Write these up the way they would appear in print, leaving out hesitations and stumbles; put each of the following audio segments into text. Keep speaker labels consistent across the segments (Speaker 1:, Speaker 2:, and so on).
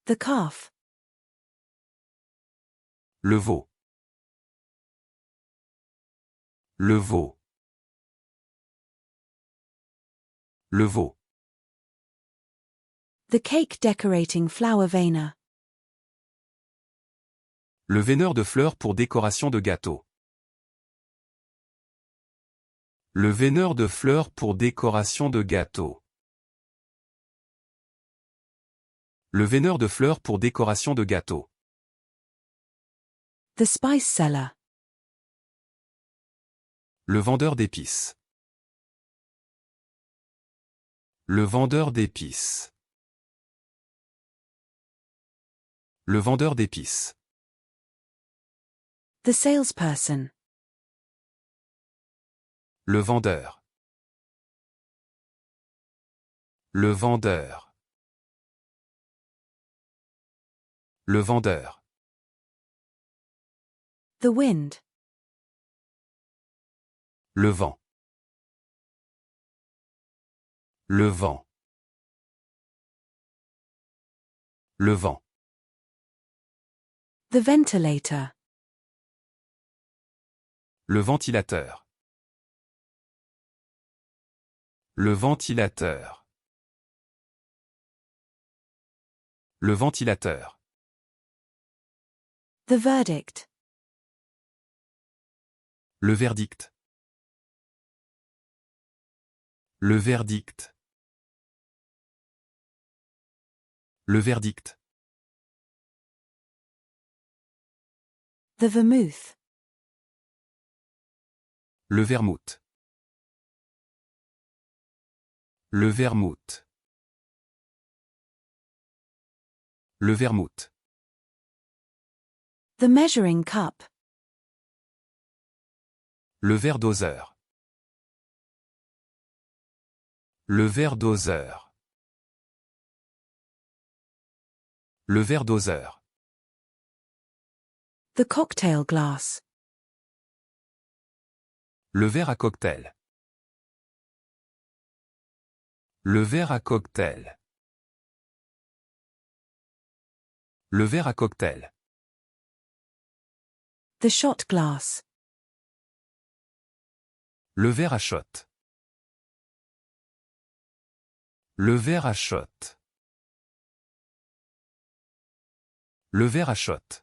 Speaker 1: The calf.
Speaker 2: Le veau. Le veau. Le veau.
Speaker 1: The cake decorating flower veinner.
Speaker 2: Le veineur de fleurs pour décoration de gâteau. Le veineur de fleurs pour décoration de gâteau. Le veineur de fleurs pour décoration de gâteau.
Speaker 1: The spice seller.
Speaker 2: Le vendeur d'épices. Le vendeur d'épices. Le vendeur d'épices.
Speaker 1: The salesperson.
Speaker 2: Le vendeur. Le vendeur. Le vendeur.
Speaker 1: The wind.
Speaker 2: Le vent. Le vent. Le vent.
Speaker 1: The ventilator.
Speaker 2: Le ventilateur. Le ventilateur. Le ventilateur.
Speaker 1: The verdict.
Speaker 2: Le verdict. Le verdict. Le verdict.
Speaker 1: The vermouth.
Speaker 2: Le vermouth. Le vermouth. Le vermouth.
Speaker 1: The measuring cup.
Speaker 2: Le verre doseur. Le verre doseur. Le verre doseur.
Speaker 1: The cocktail glass.
Speaker 2: Le verre à cocktail. Le verre à cocktail. Le verre à cocktail.
Speaker 1: The shot glass.
Speaker 2: Le verre à shot. Le verre à shot. Le verre à shot.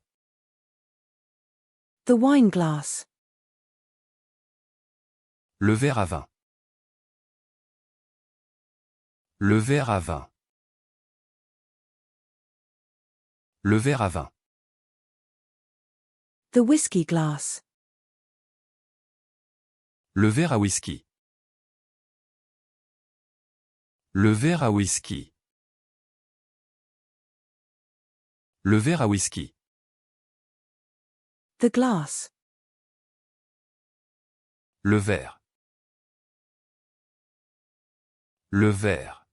Speaker 1: The wine glass.
Speaker 2: Le verre à vin. Le verre à vin. Le verre à vin.
Speaker 1: The whiskey glass.
Speaker 2: Le verre à whisky. Le verre à whisky. Le verre à whisky.
Speaker 1: The glass.
Speaker 2: Le verre. Le verre.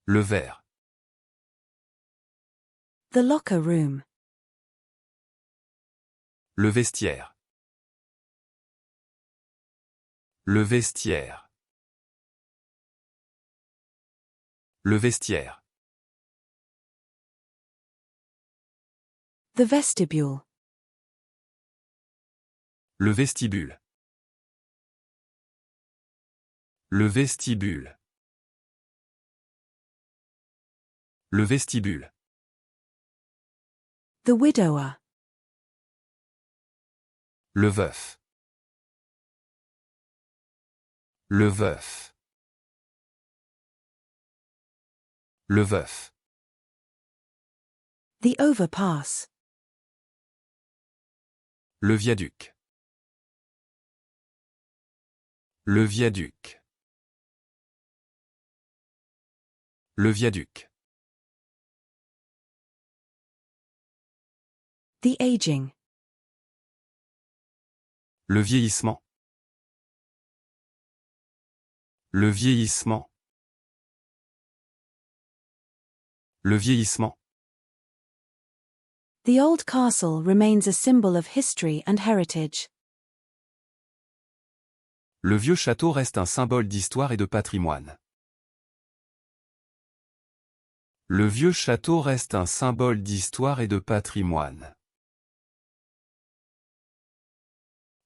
Speaker 2: Le verre.
Speaker 1: The locker room.
Speaker 2: Le vestiaire. Le vestiaire. Le vestiaire.
Speaker 1: The vestibule.
Speaker 2: Le vestibule. Le vestibule. Le vestibule.
Speaker 1: The widower.
Speaker 2: Le veuf. Le veuf. Le veuf.
Speaker 1: The overpass.
Speaker 2: Le viaduc. Le viaduc. Le viaduc.
Speaker 1: The aging.
Speaker 2: Le vieillissement. Le vieillissement. Le vieillissement.
Speaker 1: The old castle remains a symbol of history and heritage.
Speaker 2: Le vieux château reste un symbole d'histoire et de patrimoine. Le vieux château reste un symbole d'histoire et de patrimoine.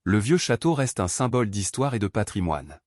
Speaker 2: Le vieux château reste un symbole d'histoire et de patrimoine.